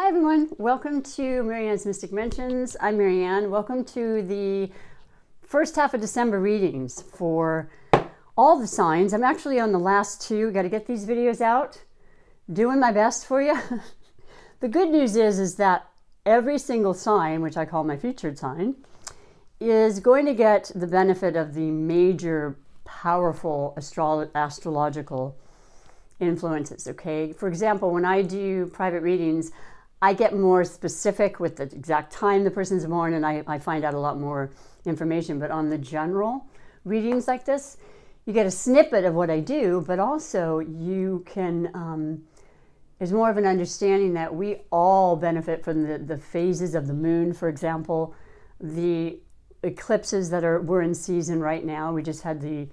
Hi everyone, welcome to Marianne's Mystic Mentions. I'm Marianne. Welcome to the first half of December readings for all the signs. I'm actually on the last two. Got to get these videos out. Doing my best for you. The good news is that every single sign, which I call my featured sign, is going to get the benefit of the major powerful astrological influences, okay? For example, when I do private readings, I get more specific with the exact time the person's born, and I find out a lot more information. But on the general readings like this, you get a snippet of what I do, but also you can, there's more of an understanding that we all benefit from the phases of the moon, for example, the eclipses that we're in season right now. We just had the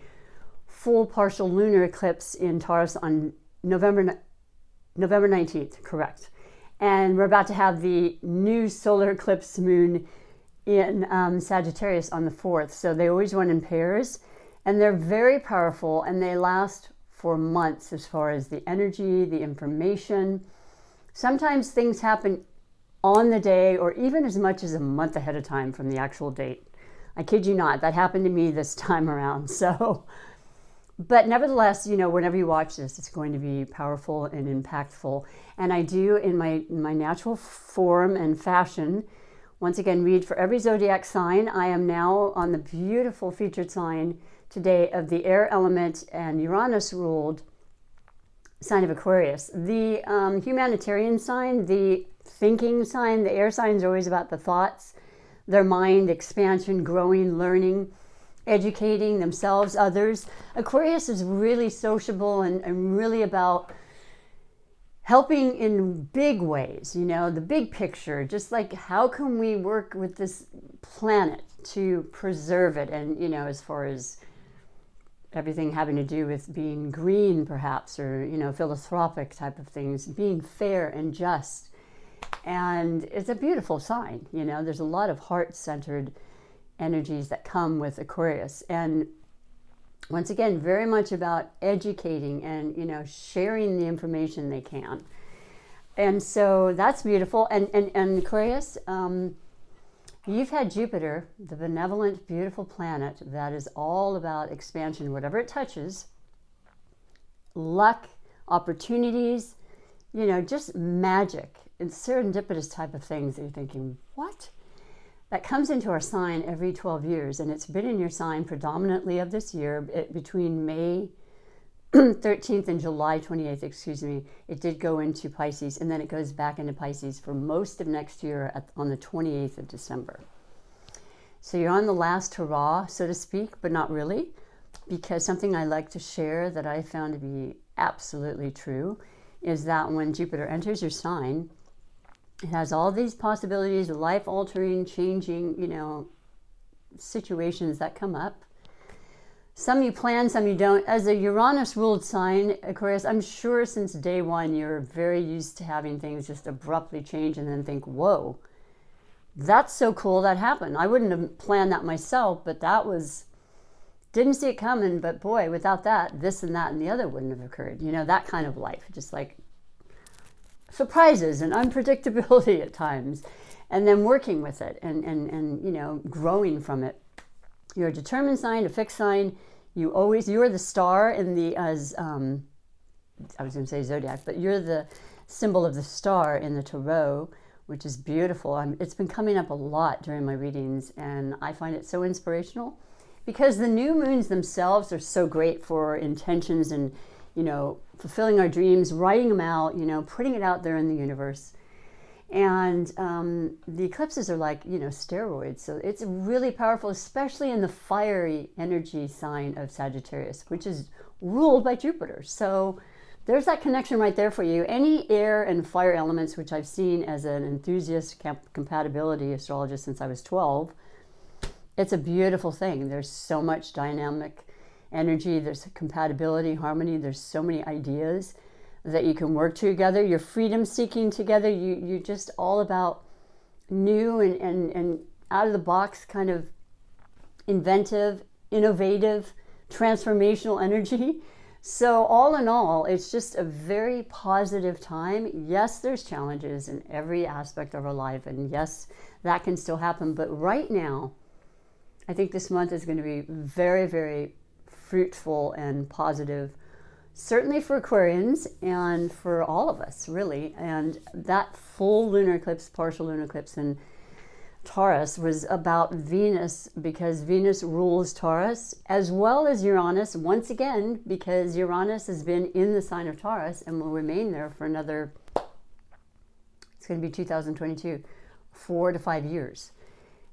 full partial lunar eclipse in Taurus on November 19th, correct. And we're about to have the new solar eclipse moon in Sagittarius on the 4th. So they always run in pairs, and they're very powerful, and they last for months as far as the energy, the information. Sometimes things happen on the day or even as much as a month ahead of time from the actual date. I kid you not, that happened to me this time around. But nevertheless, you know, whenever you watch this, it's going to be powerful and impactful. And I do, in my natural form and fashion, once again, read for every zodiac sign. I am now on the beautiful featured sign today of the air element and Uranus-ruled sign of Aquarius. The humanitarian sign, the thinking sign, the air signs are always about the thoughts, their mind, expansion, growing, learning, educating themselves, others. Aquarius is really sociable and really about helping in big ways, you know, the big picture, just like how can we work with this planet to preserve it, and, you know, as far as everything having to do with being green perhaps, or, you know, philanthropic type of things, being fair and just. And it's a beautiful sign, you know, there's a lot of heart-centered energies that come with Aquarius, and once again, very much about educating and, you know, sharing the information they can. And so that's beautiful. And Aquarius, you've had Jupiter, the benevolent, beautiful planet that is all about expansion, whatever it touches, luck, opportunities, you know, just magic and serendipitous type of things that you're thinking, what? That comes into our sign every 12 years, and it's been in your sign predominantly of this year, between May 13th and July 28th, excuse me. It did go into Pisces, and then it goes back into Pisces for most of next year on the 28th of December. So you're on the last hurrah, so to speak, but not really, because something I like to share that I found to be absolutely true is that when Jupiter enters your sign, it has all these possibilities of life-altering, changing, you know, situations that come up. Some you plan, some you don't. As a Uranus-ruled sign, Aquarius, I'm sure since day one you're very used to having things just abruptly change and then think, whoa, that's so cool that happened. I wouldn't have planned that myself, but didn't see it coming, but boy, without that, this and that and the other wouldn't have occurred. You know, that kind of life, just like surprises and unpredictability at times, and then working with it and you know, growing from it. You're a determined sign, a fixed sign. You're the star in the, I was going to say zodiac, but you're the symbol of the star in the tarot, which is beautiful. It's been coming up a lot during my readings, and I find it so inspirational because the new moons themselves are so great for intentions and, you know, fulfilling our dreams, writing them out, you know, putting it out there in the universe. And the eclipses are like, you know, steroids. So it's really powerful, especially in the fiery energy sign of Sagittarius, which is ruled by Jupiter. So there's that connection right there for you. Any air and fire elements, which I've seen as an enthusiast compatibility astrologist since I was 12, it's a beautiful thing. There's so much dynamic energy, there's compatibility, harmony, there's so many ideas that you can work together. You're freedom seeking together. You're just all about new and out of the box, kind of inventive, innovative, transformational energy. So all in all, it's just a very positive time. Yes, there's challenges in every aspect of our life, and yes, that can still happen. But right now, I think this month is going to be very, very fruitful and positive, certainly for Aquarians and for all of us, really. And that full lunar eclipse, partial lunar eclipse in Taurus was about Venus, because Venus rules Taurus, as well as Uranus, once again, because Uranus has been in the sign of Taurus and will remain there for another, it's going to be 2022, 4 to 5 years.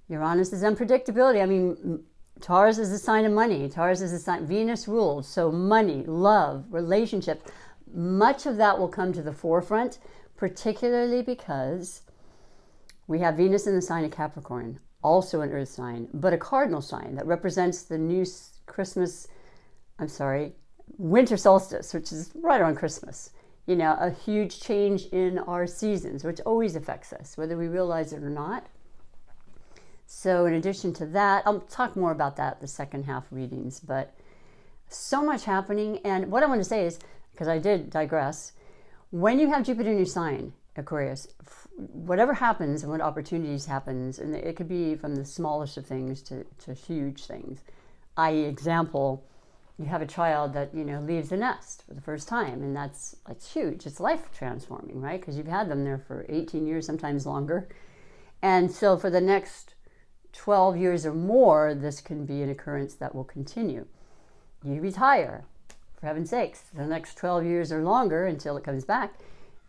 Uranus is unpredictability. I mean, Taurus is a sign of money. Taurus is a sign, Venus rules, so money, love, relationships, much of that will come to the forefront, particularly because we have Venus in the sign of Capricorn, also an earth sign, but a cardinal sign that represents the new winter solstice, which is right around Christmas. You know, a huge change in our seasons, which always affects us, whether we realize it or not. So in addition to that, I'll talk more about that the second half readings, but so much happening. And what I want to say is, because I did digress, when you have Jupiter in your sign, Aquarius, whatever happens and what opportunities happens, and it could be from the smallest of things to huge things, i.e. example, you have a child that, you know, leaves the nest for the first time, and that's huge. It's life transforming, right? Because you've had them there for 18 years, sometimes longer. And so for the next 12 years or more, this can be an occurrence that will continue. You retire, for heaven's sakes, the next 12 years or longer until it comes back,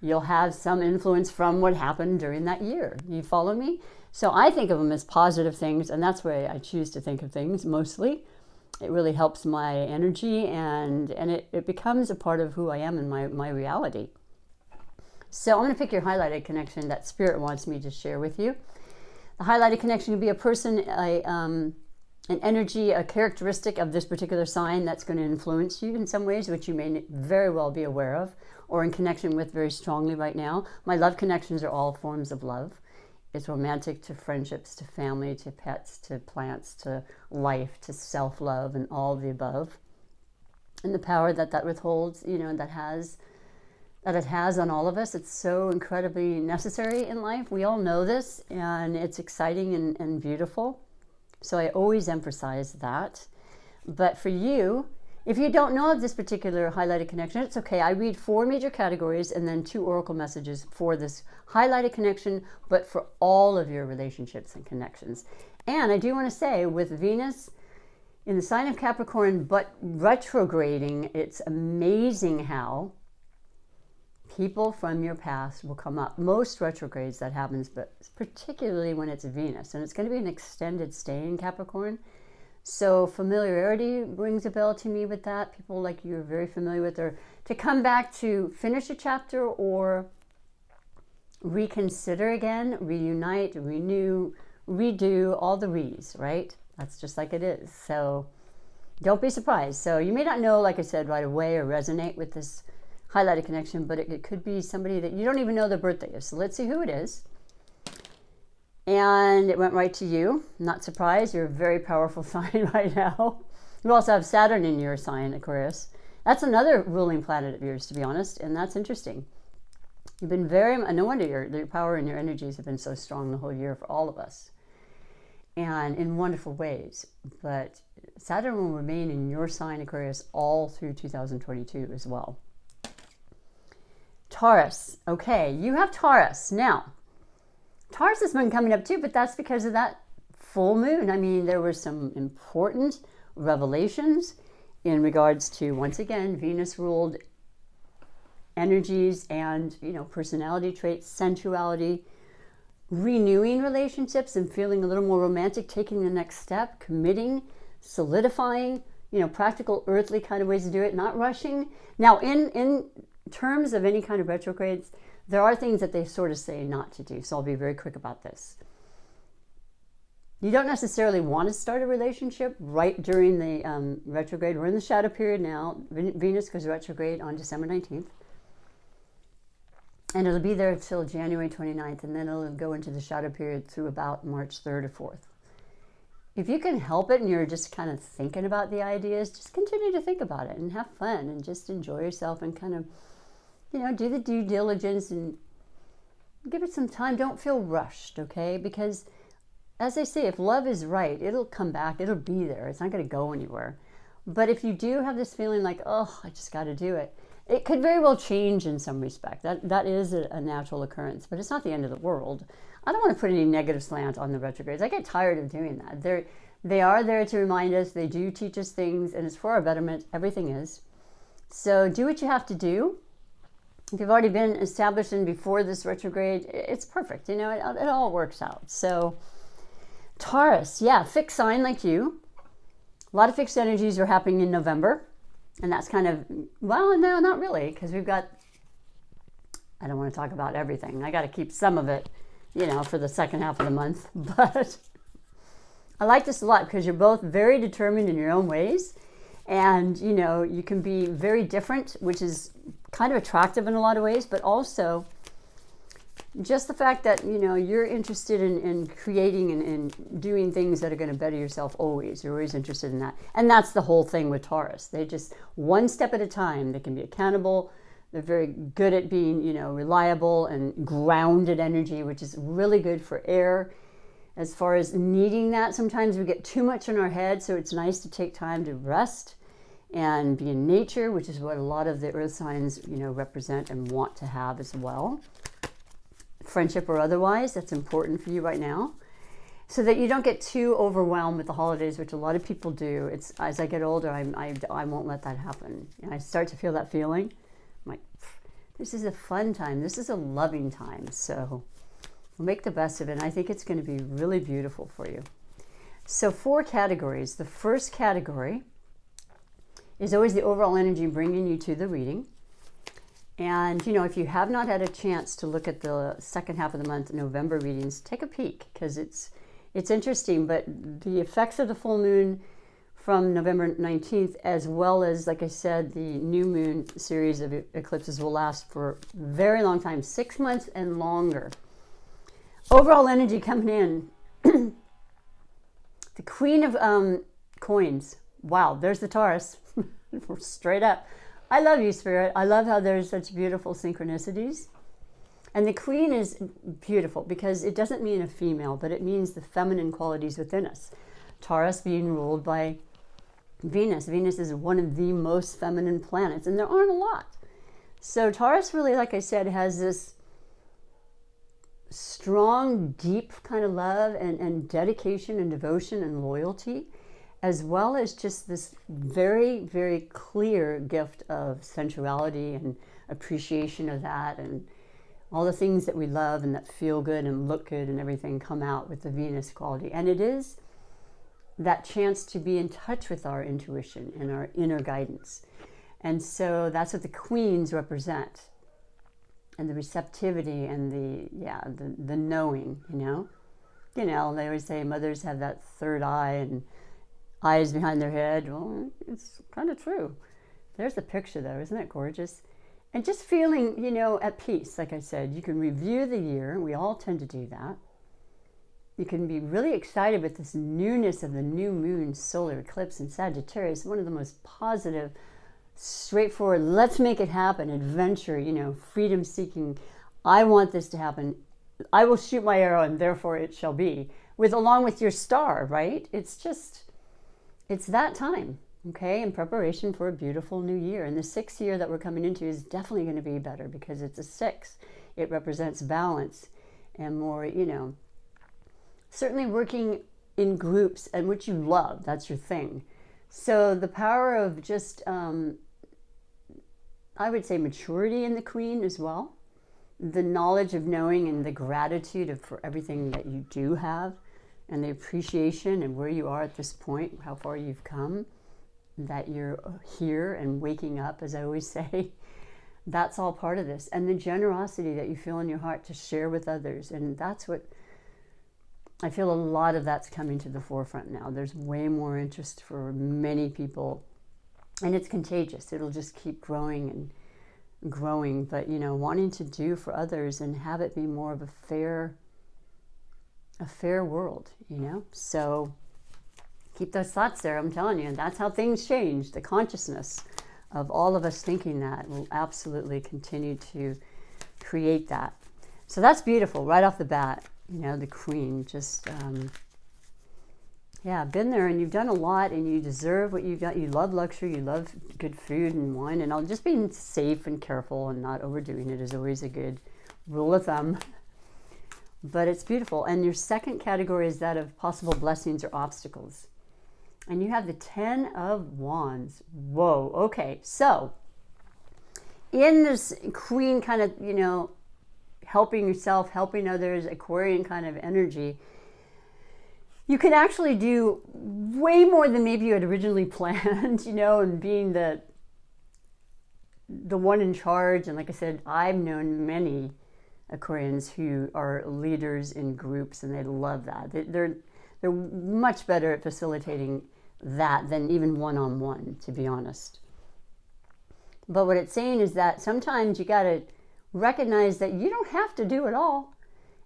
you'll have some influence from what happened during that year. You follow me? So I think of them as positive things, and that's the way I choose to think of things mostly. It really helps my energy, and it becomes a part of who I am and my reality. So I'm going to pick your highlighted connection that Spirit wants me to share with you. The highlighted connection can be a person, an energy, a characteristic of this particular sign that's going to influence you in some ways, which you may very well be aware of or in connection with very strongly right now. My love connections are all forms of love. It's romantic to friendships, to family, to pets, to plants, to life, to self-love, and all of the above. And the power that withholds, you know, that it has on all of us. It's so incredibly necessary in life. We all know this, and it's exciting and beautiful. So I always emphasize that. But for you, if you don't know of this particular highlighted connection, it's okay. I read 4 major categories and then 2 oracle messages for this highlighted connection, but for all of your relationships and connections. And I do want to say, with Venus in the sign of Capricorn, but retrograding, it's amazing how people from your past will come up. Most retrogrades that happens, but particularly when it's Venus. And it's going to be an extended stay in Capricorn. So familiarity rings a bell to me with that. People like you are very familiar with, or to come back to finish a chapter or reconsider again, reunite, renew, redo, all the re's, right? That's just like it is. So don't be surprised. So you may not know, like I said, right away or resonate with this highlighted connection, but it could be somebody that you don't even know their birthday is. So let's see who it is. And it went right to you. Not surprised. You're a very powerful sign right now. You also have Saturn in your sign, Aquarius. That's another ruling planet of yours, to be honest, and that's interesting. You've been no wonder your power and your energies have been so strong the whole year for all of us, and in wonderful ways. But Saturn will remain in your sign, Aquarius, all through 2022 as well. Taurus. Okay, you have Taurus. Now, Taurus has been coming up too, but that's because of that full moon. I mean, there were some important revelations in regards to, once again, Venus ruled energies and, you know, personality traits, sensuality, renewing relationships and feeling a little more romantic, taking the next step, committing, solidifying, you know, practical earthly kind of ways to do it, not rushing. Now, in terms of any kind of retrogrades, there are things that they sort of say not to do, so I'll be very quick about this. You don't necessarily want to start a relationship right during the retrograde. We're in the shadow period now. Venus goes retrograde on December 19th. And it'll be there until January 29th, and then it'll go into the shadow period through about March 3rd or 4th. if you can help it and you're just kind of thinking about the ideas, just continue to think about it and have fun and just enjoy yourself and kind of, do the due diligence and give it some time. Don't feel rushed, okay? Because as I say, if love is right, it'll come back, it'll be there. It's not going to go anywhere. But if you do have this feeling like, oh, I just got to do it, it could very well change in some respect. That is a natural occurrence, but it's not the end of the world. I don't want to put any negative slant on the retrogrades. I get tired of doing that. They are there to remind us. They do teach us things, and it's for our betterment. Everything is. So do what you have to do. If you've already been established in before this retrograde, it's perfect. It all works out. So Taurus, yeah, fixed sign like you. A lot of fixed energies are happening in November. And that's kind of, well, no, not really, because we've got, I don't want to talk about everything. I got to keep some of it, for the second half of the month. But I like this a lot because you're both very determined in your own ways. And, you can be very different, which is kind of attractive in a lot of ways, but also just the fact that, you're interested in creating and doing things that are going to better yourself always. You're always interested in that. And that's the whole thing with Taurus. They just, one step at a time, they can be accountable. They're very good at being, reliable and grounded energy, which is really good for air. As far as needing that, sometimes we get too much in our head, so it's nice to take time to rest and be in nature, which is what a lot of the earth signs, represent and want to have as well. Friendship or otherwise, that's important for you right now, so that you don't get too overwhelmed with the holidays, which a lot of people do. It's as I get older, I won't let that happen. I start to feel that feeling. I'm like, this is a fun time. This is a loving time. So we'll make the best of it. And I think it's going to be really beautiful for you. So 4 categories. The first category is always the overall energy bringing you to the reading. And, if you have not had a chance to look at the second half of the month, November readings, take a peek because it's interesting. But the effects of the full moon from November 19th, as well as, like I said, the new moon series of eclipses will last for a very long time, 6 months and longer. Overall energy coming in. The Queen of Coins. Wow, there's the Taurus. Straight up. I love you, Spirit. I love how there's such beautiful synchronicities. And the Queen is beautiful because it doesn't mean a female, but it means the feminine qualities within us. Taurus being ruled by Venus. Venus is one of the most feminine planets, and there aren't a lot. So Taurus really, like I said, has this strong, deep kind of love and dedication and devotion and loyalty, as well as just this very, very clear gift of sensuality and appreciation of that, and all the things that we love and that feel good and look good and everything come out with the Venus quality. And it is that chance to be in touch with our intuition and our inner guidance. And so that's what the queens represent. And the receptivity and the knowing, they always say mothers have that third eye and eyes behind their head. Well, it's kind of true. There's the picture though, isn't that gorgeous? And just feeling, at peace. Like I said, you can review the year. We all tend to do that. You can be really excited with this newness of the new moon solar eclipse in Sagittarius, one of the most positive, straightforward, let's make it happen, adventure, freedom seeking. I want this to happen. I will shoot my arrow and therefore it shall be, along with your star, right? It's that time, okay, in preparation for a beautiful new year. And the 6th year that we're coming into is definitely going to be better because it's a 6. It represents balance and more, certainly working in groups and what you love, that's your thing. So the power of just, I would say maturity in the Queen as well. The knowledge of knowing and the gratitude for everything that you do have, and the appreciation and where you are at this point, how far you've come, that you're here and waking up, as I always say. That's all part of this. And the generosity that you feel in your heart to share with others. And that's what I feel a lot of that's coming to the forefront now. There's way more interest for many people, and it's contagious. It'll just keep growing and growing, but wanting to do for others and have it be more of a fair world, So Keep those thoughts there, I'm telling you. And that's how things change. The consciousness of all of us thinking that will absolutely continue to create that. So that's beautiful right off the bat. You know, the Queen, just, yeah, been there, and you've done a lot, and you deserve what you've got. You love luxury, you love good food and wine, and all. Just being safe and careful and not overdoing it is always a good rule of thumb. But it's beautiful. And your second category is that of possible blessings or obstacles. And you have the 10 of Wands. Whoa, okay. So, in this Queen kind of, you know, helping yourself, helping others, Aquarian kind of energy, you can actually do way more than maybe you had originally planned, you know, and being the one in charge. And like I said, I've known many Aquarians who are leaders in groups, and they love that. They're much better at facilitating that than even one-on-one, to be honest. But what it's saying is that sometimes you got to recognize that you don't have to do it all.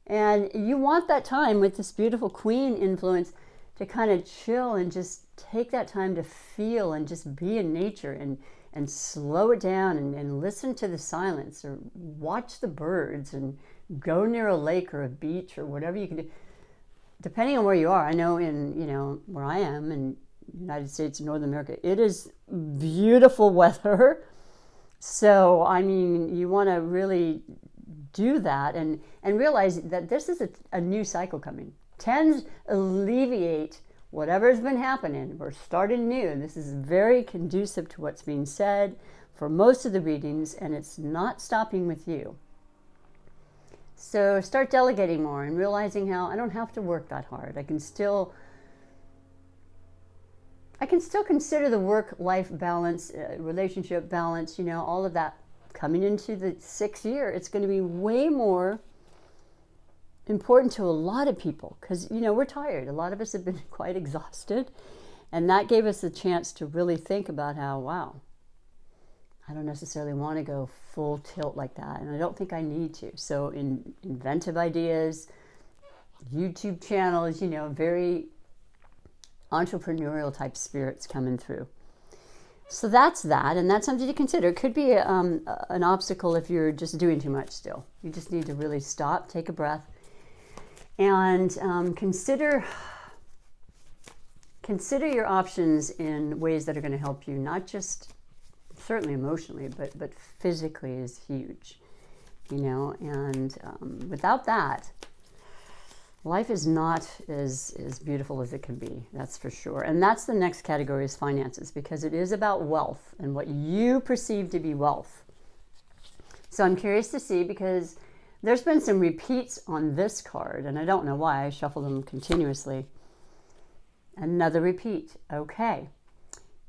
And you want that time with this beautiful Queen influence to kind of chill and just take that time to feel and just be in nature and slow it down and listen to the silence, or watch the birds and go near a lake or a beach or whatever you can do. Depending on where you are, I know in, you know, where I am in United States, North America, it is beautiful weather. So, I mean, you want to really do that and realize that this is a new cycle coming. Tens alleviate whatever has been happening. We're starting new. This is very conducive to what's being said for most of the readings, and it's not stopping with you. So start delegating more and realizing how I don't have to work that hard. I can still consider the work-life balance, relationship balance, you know, all of that coming into the 6th year. It's going to be way more important to a lot of people because, you know, we're tired. A lot of us have been quite exhausted, and that gave us a chance to really think about how, wow, I don't necessarily want to go full tilt like that, and I don't think I need to. So inventive ideas, YouTube channels, you know, very entrepreneurial type spirits coming through. So that's that, and that's something to consider. It could be an obstacle if you're just doing too much still. You just need to really stop, take a breath, and consider your options in ways that are going to help you, not just certainly emotionally, but physically is huge, you know, and without that, life is not as beautiful as it can be, that's for sure. And that's the next category, is finances, because it is about wealth and what you perceive to be wealth. So I'm curious to see, because there's been some repeats on this card, and I don't know why. I shuffle them continuously. Another repeat. Okay.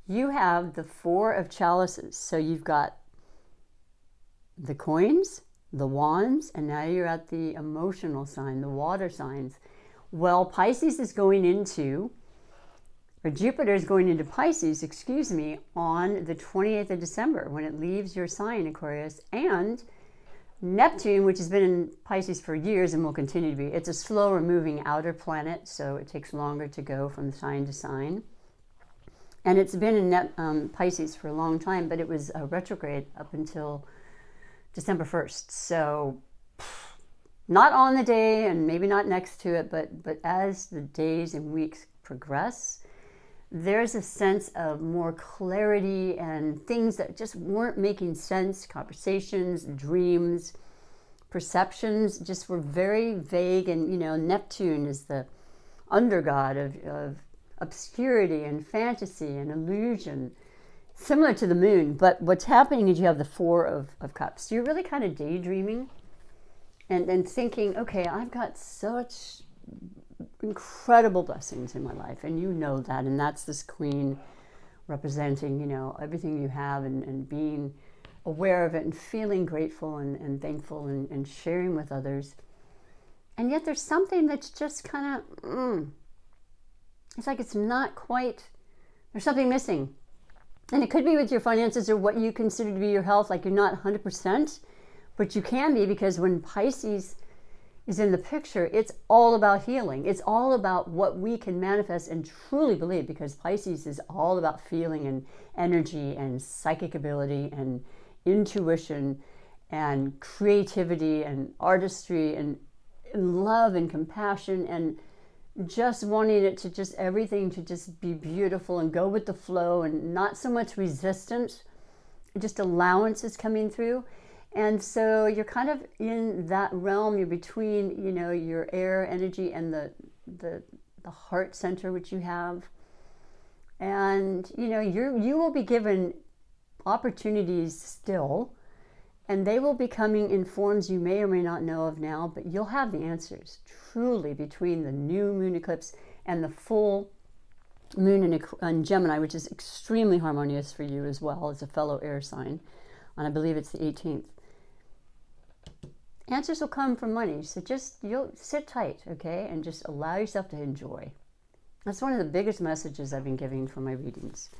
You have the 4 of chalices. So you've got the coins, the wands, and now you're at the emotional sign, the water signs. Well, Pisces is going into, or Jupiter is going into Pisces, excuse me, on the 28th of December when it leaves your sign, Aquarius, and Neptune, which has been in Pisces for years and will continue to be. It's a slower moving outer planet, so it takes longer to go from sign to sign. And it's been in Pisces for a long time, but it was retrograde up until December 1st. So not on the day and maybe not next to it, but as the days and weeks progress, there's a sense of more clarity and things that just weren't making sense. Conversations, dreams, perceptions just were very vague. And, you know, Neptune is the undergod of obscurity and fantasy and illusion, similar to the moon. But what's happening is you have the 4 of cups. You're really kind of daydreaming and thinking, okay, I've got such incredible blessings in my life, and you know that, and that's this Queen representing, you know, everything you have, and being aware of it and feeling grateful and thankful and sharing with others. And yet there's something that's just kind of it's like it's not quite, there's something missing. And it could be with your finances or what you consider to be your health, like you're not 100%, but you can be, because when Pisces is in the picture, it's all about healing. It's all about what we can manifest and truly believe, because Pisces is all about feeling and energy and psychic ability and intuition and creativity and artistry and love and compassion and just wanting it to just everything to just be beautiful and go with the flow and not so much resistance, just allowance is coming through. And so you're kind of in that realm. You're between, you know, your air energy and the heart center, which you have. And, you know, you will be given opportunities still, and they will be coming in forms you may or may not know of now, but you'll have the answers truly between the new moon eclipse and the full moon in Gemini, which is extremely harmonious for you as well as a fellow air sign. And I believe it's the 18th. Answers will come from money, so you'll sit tight, okay, and just allow yourself to enjoy. That's one of the biggest messages I've been giving for my readings.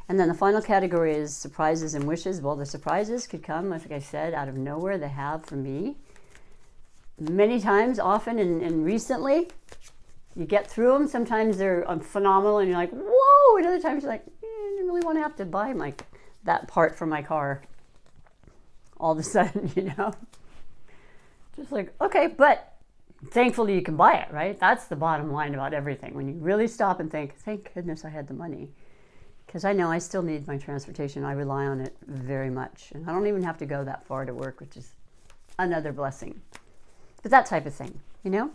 And then the final category is surprises and wishes. Well, the surprises could come, like I said, out of nowhere. They have for me many times, often, and recently. You get through them. Sometimes they're phenomenal, and you're like, whoa! And other times you're like, I didn't really want to have to buy that part for my car. All of a sudden, you know. Just like, okay, but thankfully you can buy it, right? That's the bottom line about everything. When you really stop and think, thank goodness I had the money. Because I know I still need my transportation. I rely on it very much. And I don't even have to go that far to work, which is another blessing. But that type of thing, you know?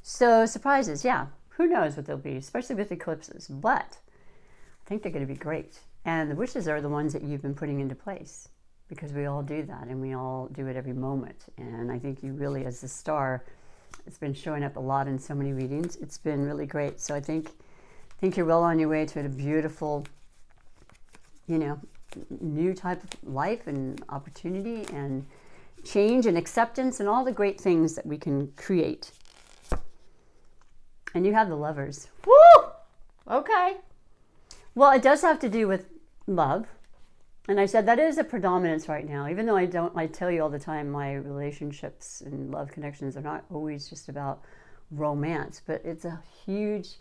So surprises, yeah. Who knows what they'll be, especially with eclipses. But I think they're going to be great. And the wishes are the ones that you've been putting into place. Because we all do that, and we all do it every moment. And I think you really, as a star, it's been showing up a lot in so many readings. It's been really great. So I think you're well on your way to a beautiful, you know, new type of life and opportunity and change and acceptance and all the great things that we can create. And you have the Lovers. Woo! Okay. Well, it does have to do with love. And I said that is a predominance right now, even though I tell you all the time my relationships and love connections are not always just about romance, but it's a huge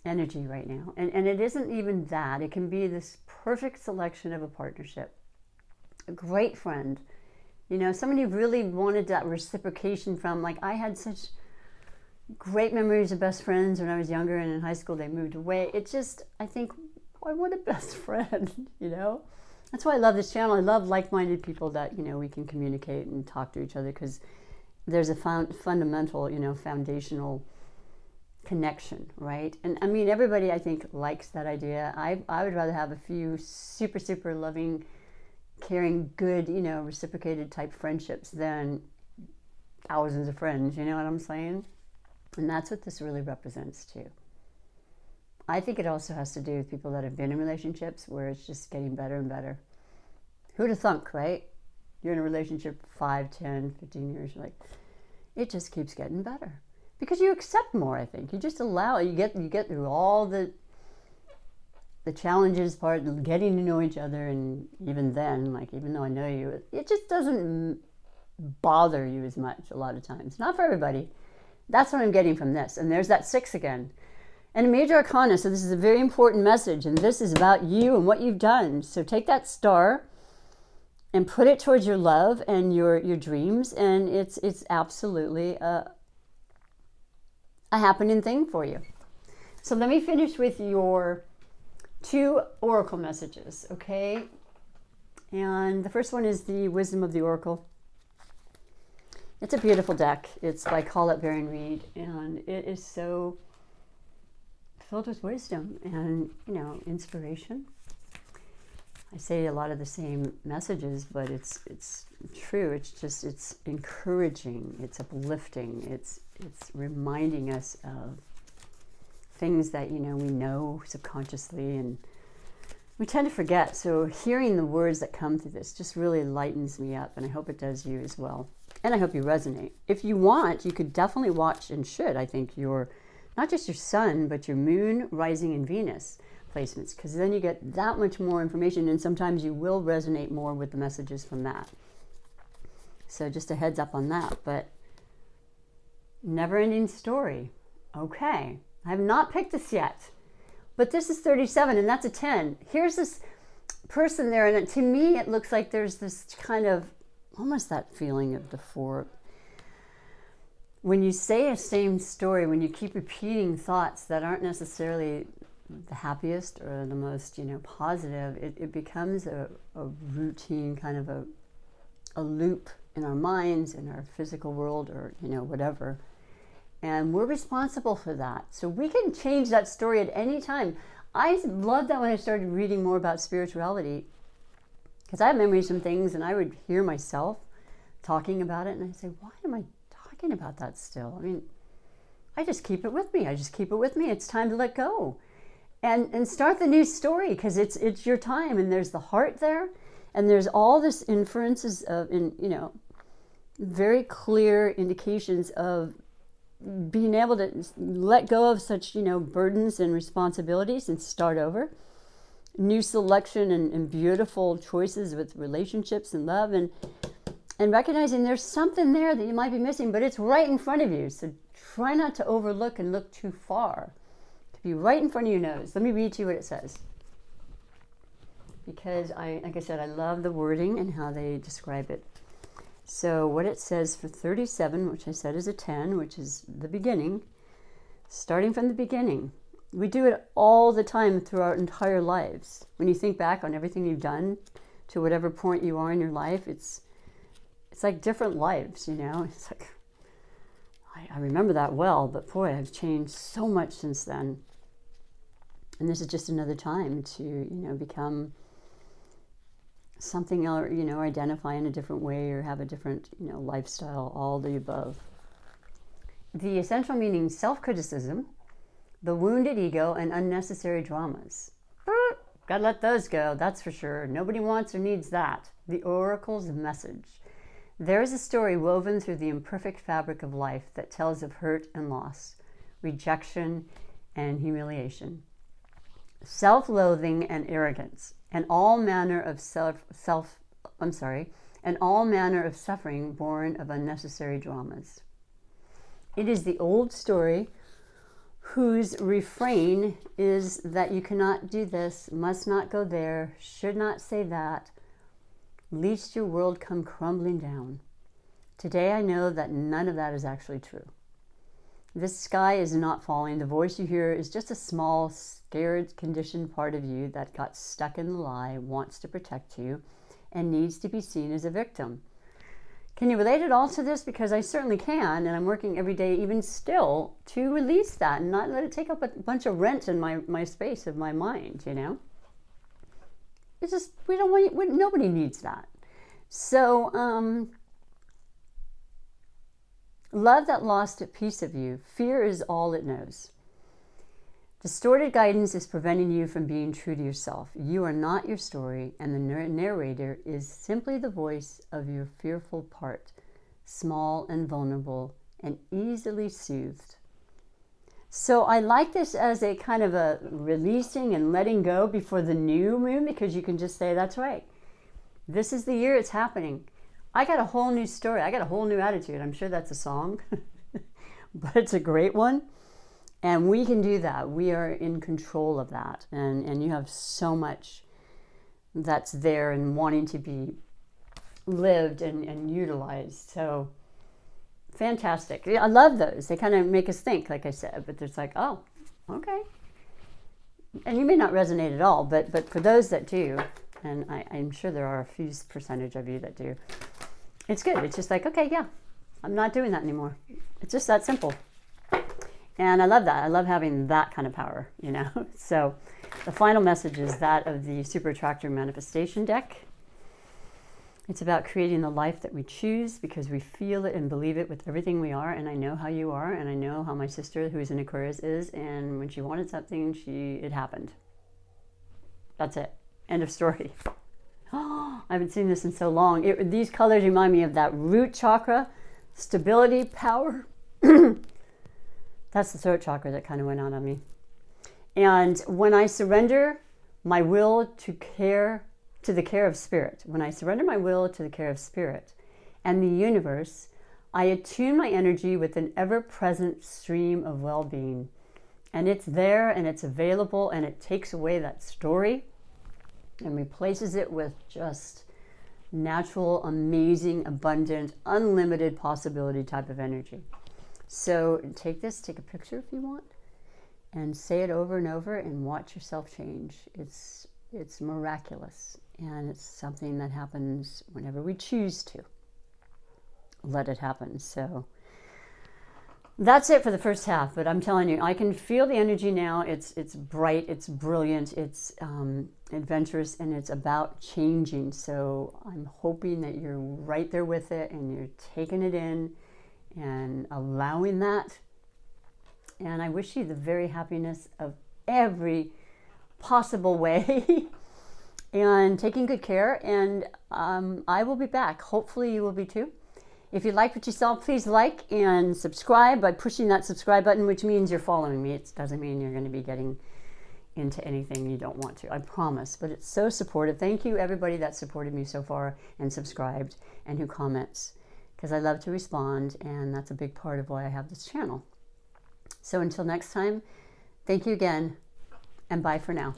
energy right now. And it isn't even that. It can be this perfect selection of a partnership, a great friend, you know, somebody you really wanted that reciprocation from. Like I had such great memories of best friends when I was younger, and in high school they moved away. It just, I think, I want a best friend, you know? That's why I love this channel. I love like-minded people that, you know, we can communicate and talk to each other, because there's a fundamental, you know, foundational connection, right? And I mean, everybody, I think, likes that idea. I would rather have a few super, super loving, caring, good, you know, reciprocated type friendships than thousands of friends, you know what I'm saying? And that's what this really represents too. I think it also has to do with people that have been in relationships where it's just getting better and better. Who'd have thunk, right? You're in a relationship for 5, 10, 15 years, you're like, it just keeps getting better. Because you accept more, I think. You just allow it. You get through all the challenges part of getting to know each other, and even then, like, even though I know you, it just doesn't bother you as much a lot of times. Not for everybody. That's what I'm getting from this. And there's that 6 again. And a major arcana, so this is a very important message, and this is about you and what you've done. So take that star and put it towards your love and your dreams, and it's absolutely a happening thing for you. So let me finish with your 2 oracle messages, okay? And the first one is the Wisdom of the Oracle. It's a beautiful deck. It's by Colette Baron Reed, and it is so filled with wisdom and, you know, inspiration. I say a lot of the same messages, but it's true. It's just, it's encouraging, it's uplifting, it's reminding us of things that, you know, we know subconsciously and we tend to forget. So hearing the words that come through this just really lightens me up, and I hope it does you as well. And I hope you resonate. If you want, you could definitely watch, and should, I think, your not just your sun, but your moon, rising, and Venus placements, because then you get that much more information, and sometimes you will resonate more with the messages from that. So just a heads up on that. But Never-ending story. Okay, I have not picked this yet, but this is 37 and that's a 10. Here's this person there, and to me it looks like there's this kind of, almost that feeling of the four. When you say a same story, when you keep repeating thoughts that aren't necessarily the happiest or the most, positive, it becomes a routine, kind of a loop in our minds, in our physical world, or, whatever. And we're responsible for that. So we can change that story at any time. I loved that when I started reading more about spirituality, because I have memories from things, and I would hear myself talking about it, and I'd say, why am I talking about that still? I mean, I just keep it with me. It's time to let go and start the new story, because it's your time, and there's the heart there, and there's all this inferences of, very clear indications of being able to let go of such, burdens and responsibilities and start over. New selection and beautiful choices with relationships and love, and recognizing there's something there that you might be missing, but it's right in front of you. So try not to overlook and look too far. To be right in front of your nose. Let me read to you what it says. Because like I said, I love the wording and how they describe it. So what it says for 37, which I said is a 10, which is the beginning, starting from the beginning. We do it all the time through our entire lives. When you think back on everything you've done to whatever point you are in your life, it's like different lives, It's like, I remember that well, but boy, I've changed so much since then. And this is just another time to, become something, or identify in a different way, or have a different lifestyle, all the above. The essential meaning: self-criticism, the wounded ego, and unnecessary dramas. Gotta let those go, that's for sure. Nobody wants or needs that. The oracle's message: there is a story woven through the imperfect fabric of life that tells of hurt and loss, rejection and humiliation, self-loathing and arrogance, and all manner of suffering born of unnecessary dramas. It is the old story whose refrain is that you cannot do this, must not go there, should not say that, lest your world come crumbling down. Today I know that none of that is actually true. This sky is not falling. The voice you hear is just a small, scared, conditioned part of you that got stuck in the lie, wants to protect you, and needs to be seen as a victim. Can you relate at all to this? Because I certainly can, and I'm working every day, even still, to release that and not let it take up a bunch of rent in my space of my mind, It's just, we don't want, nobody needs that. So, love that lost a piece of you. Fear is all it knows. Distorted guidance is preventing you from being true to yourself. You are not your story, and the narrator is simply the voice of your fearful part, small and vulnerable and easily soothed. So I like this as a kind of a releasing and letting go before the new moon, because you can just say, that's right. This is the year it's happening. I got a whole new story. I got a whole new attitude. I'm sure that's a song, but it's a great one. And we can do that. We are in control of that. And you have so much that's there and wanting to be lived and utilized. So fantastic. I love those. They kind of make us think, like I said, but it's like, oh, okay. And you may not resonate at all, but for those that do, and I'm sure there are a few percentage of you that do, it's good. It's just like, okay, yeah, I'm not doing that anymore. It's just that simple. And I love that. I love having that kind of power, So the final message is that of the Super Attractor Manifestation deck. It's about creating the life that we choose because we feel it and believe it with everything we are. And I know how you are, and I know how my sister, who's in Aquarius, is. And when she wanted something, it happened. That's it. End of story. Oh, I haven't seen this in so long. These colors remind me of that root chakra, stability, power. That's the throat chakra that kind of went out on me. And when I surrender my will to the care of spirit, when I surrender my will to the care of spirit and the universe, I attune my energy with an ever-present stream of well-being. And it's there and it's available, and it takes away that story and replaces it with just natural, amazing, abundant, unlimited possibility type of energy. So take this, take a picture if you want, and say it over and over and watch yourself change. It's miraculous, and it's something that happens whenever we choose to let it happen. So that's it for the first half, but I'm telling you, I can feel the energy now. It's bright, it's brilliant, it's adventurous, and it's about changing. So I'm hoping that you're right there with it and you're taking it in and allowing that. And I wish you the very happiness of every possible way and taking good care. And I will be back. Hopefully you will be too. If you like what you saw, please like and subscribe by pushing that subscribe button, which means you're following me. It doesn't mean you're going to be getting into anything you don't want to, I promise. But it's so supportive. Thank you, everybody that supported me so far and subscribed and who comments, because I love to respond, and that's a big part of why I have this channel. So until next time, thank you again, and bye for now.